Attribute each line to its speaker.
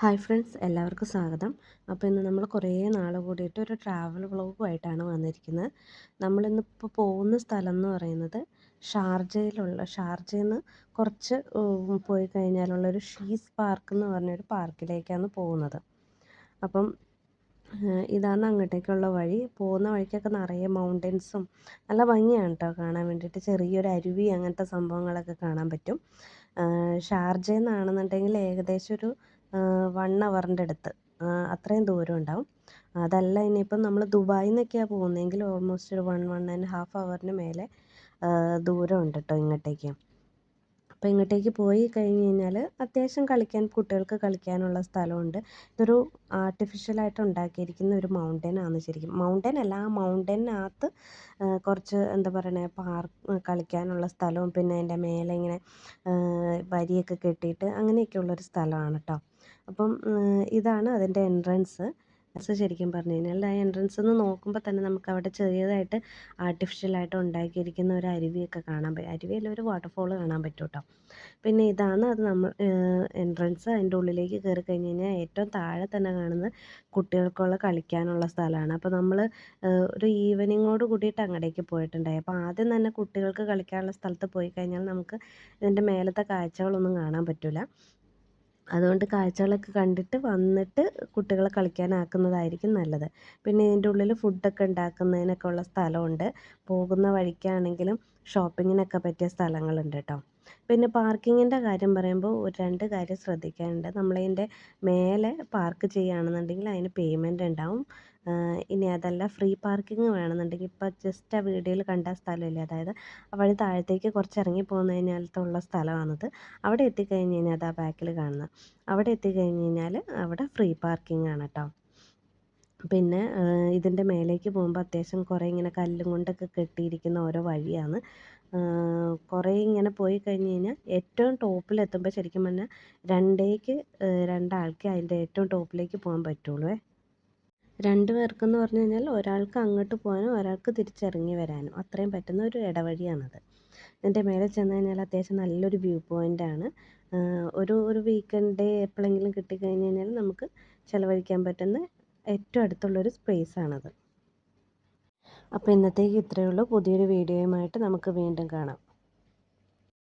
Speaker 1: Hi friends, എല്ലാവർക്കും സ്വാഗതം. അപ്പോൾ ഇന്ന് നമ്മൾ കുറേ നാൾ കൂടിയിട്ട് ഒരു ട്രാവൽ വ്ളോഗുമായിട്ടാണ് വന്നിരിക്കുന്നത്. നമ്മളിന്നിപ്പോൾ പോകുന്ന സ്ഥലം എന്ന് പറയുന്നത് ഷാർജയിൽ നിന്ന് കുറച്ച് പോയി കഴിഞ്ഞാലുള്ളൊരു ഷീസ് പാർക്ക് എന്ന് പറഞ്ഞൊരു പാർക്കിലേക്കാണ് പോകുന്നത്. അപ്പം ഇതാണ് അങ്ങോട്ടേക്കുള്ള വഴി. പോകുന്ന വഴിക്കൊക്കെ നിറയെ മൗണ്ടൻസും നല്ല ഭംഗിയാണ് കേട്ടോ കാണാൻ വേണ്ടിയിട്ട്. ചെറിയൊരു അരുവി അങ്ങനത്തെ സംഭവങ്ങളൊക്കെ കാണാൻ പറ്റും. ഷാർജയിൽ നിന്നാണെന്നുണ്ടെങ്കിൽ ഏകദേശം ഒരു 1 അവറിൻ്റെ അടുത്ത് അത്രയും ദൂരം ഉണ്ടാവും. അതല്ല ഇനിയിപ്പം നമ്മൾ ദുബായിൽ നിന്നൊക്കെയാണ് പോകുന്നതെങ്കിൽ ഓൾമോസ്റ്റ് ഒരു 1.5 അവറിന് മേലെ ദൂരം ഉണ്ട് കേട്ടോ ഇങ്ങോട്ടേക്ക്. അപ്പോൾ ഇങ്ങോട്ടേക്ക് പോയി കഴിഞ്ഞ് കഴിഞ്ഞാൽ അത്യാവശ്യം കുട്ടികൾക്ക് കളിക്കാനുള്ള സ്ഥലമുണ്ട്. ഇതൊരു ആർട്ടിഫിഷ്യലായിട്ട് ഉണ്ടാക്കിയിരിക്കുന്ന ഒരു മൗണ്ടനാണ് ശരിക്കും. മൗണ്ടൻ അല്ല, ആ മൗണ്ടനകത്ത് കുറച്ച് എന്താ പറയണേ കളിക്കാനുള്ള സ്ഥലവും പിന്നെ അതിൻ്റെ മേലെ ഇങ്ങനെ വരിയൊക്കെ കെട്ടിയിട്ട് അങ്ങനെയൊക്കെയുള്ളൊരു സ്ഥലമാണ് കേട്ടോ. അപ്പം ഇതാണ് അതിൻ്റെ എൻട്രൻസ്. ശരിക്കും പറഞ്ഞു കഴിഞ്ഞാൽ ആ എൻട്രൻസ് നിന്ന് നോക്കുമ്പോൾ തന്നെ നമുക്ക് അവിടെ ചെറിയതായിട്ട് ആർട്ടിഫിഷ്യലായിട്ട് ഉണ്ടാക്കിയിരിക്കുന്ന ഒരു അരുവിയൊക്കെ കാണാൻ പറ്റും. അരുവിയല്ല, ഒരു വാട്ടർഫോൾ കാണാൻ പറ്റും കേട്ടോ. പിന്നെ ഇതാണ് അത് നമ്മൾ എൻട്രൻസ്. അതിൻ്റെ ഉള്ളിലേക്ക് കയറി കഴിഞ്ഞ് കഴിഞ്ഞാൽ ഏറ്റവും താഴെ തന്നെ കാണുന്നത് കുട്ടികൾക്കുള്ള കളിക്കാനുള്ള സ്ഥലമാണ്. അപ്പോൾ നമ്മൾ ഒരു ഈവനിങ്ങോട് കൂടിയിട്ട് അങ്ങോട്ടേക്ക് പോയിട്ടുണ്ടായി. അപ്പോൾ ആദ്യം തന്നെ കുട്ടികൾക്ക് കളിക്കാനുള്ള സ്ഥലത്ത് പോയി കഴിഞ്ഞാൽ നമുക്ക് ഇതിൻ്റെ മേലത്തെ കാഴ്ചകളൊന്നും കാണാൻ പറ്റില്ല. അതുകൊണ്ട് കാഴ്ചകളൊക്കെ കണ്ടിട്ട് വന്നിട്ട് കുട്ടികളെ കളിക്കാനാക്കുന്നതായിരിക്കും നല്ലത്. പിന്നെ ഇതിൻ്റെ ഉള്ളിൽ ഫുഡൊക്കെ ഉണ്ടാക്കുന്നതിനൊക്കെ ഉള്ള സ്ഥലമുണ്ട്. പോകുന്ന വഴിക്കാണെങ്കിലും ഷോപ്പിങ്ങിനൊക്കെ പറ്റിയ സ്ഥലങ്ങളുണ്ട് കേട്ടോ. പിന്നെ പാർക്കിങ്ങിൻ്റെ കാര്യം പറയുമ്പോൾ ഒരു 2 കാര്യം ശ്രദ്ധിക്കാനുണ്ട്. നമ്മളതിൻ്റെ മേലെ പാർക്ക് ചെയ്യുകയാണെന്നുണ്ടെങ്കിൽ അതിന് പേയ്മെൻറ്റ് ഉണ്ടാവും. ഇനി അതല്ല ഫ്രീ പാർക്കിംഗ് വേണമെന്നുണ്ടെങ്കിൽ ഇപ്പോൾ ജസ്റ്റ് ആ വീഡിയോയിൽ കണ്ട സ്ഥലമില്ലേ, അതായത് ആ വഴി താഴത്തേക്ക് കുറച്ച് ഇറങ്ങി പോകുന്ന കഴിഞ്ഞാലത്തുള്ള സ്ഥലമാണിത്. അവിടെ എത്തിക്കഴിഞ്ഞ് കഴിഞ്ഞാൽ അതാ ബാക്കിൽ കാണുന്നത്. അവിടെ എത്തിക്കഴിഞ്ഞ് കഴിഞ്ഞാൽ അവിടെ ഫ്രീ പാർക്കിംഗ് ആണ് കേട്ടോ. പിന്നെ ഇതിൻ്റെ മേലേക്ക് പോകുമ്പോൾ അത്യാവശ്യം കുറേ ഇങ്ങനെ കല്ലും കൊണ്ടൊക്കെ കെട്ടിയിരിക്കുന്ന ഓരോ വഴിയാണ്. കുറേ ഇങ്ങനെ പോയി കഴിഞ്ഞ് കഴിഞ്ഞാൽ ഏറ്റവും ടോപ്പിലെത്തുമ്പോൾ ശരിക്കും പറഞ്ഞാൽ 2 ആൾക്കേ അതിൻ്റെ ഏറ്റവും ടോപ്പിലേക്ക് പോകാൻ പറ്റുള്ളൂ. 2 പേർക്കെന്ന് പറഞ്ഞു കഴിഞ്ഞാൽ ഒരാൾക്ക് അങ്ങോട്ട് പോകാനും ഒരാൾക്ക് തിരിച്ചിറങ്ങി വരാനും അത്രയും പറ്റുന്ന ഒരു ഇടവഴിയാണത്. ഇതിൻ്റെ മേലെ ചെന്ന് കഴിഞ്ഞാൽ അത്യാവശ്യം നല്ലൊരു വ്യൂ പോയിൻ്റാണ്. ഒരു വീക്കെൻഡ് ഡേ എപ്പോഴെങ്കിലും കിട്ടിക്കഴിഞ്ഞ് കഴിഞ്ഞാൽ നമുക്ക് ചിലവഴിക്കാൻ പറ്റുന്ന ഏറ്റവും അടുത്തുള്ളൊരു സ്പേസാണത്. അപ്പോൾ ഇന്നത്തേക്ക് ഇത്രയേ ഉള്ളൂ. പുതിയൊരു വീഡിയോയുമായിട്ട് നമുക്ക് വീണ്ടും കാണാം.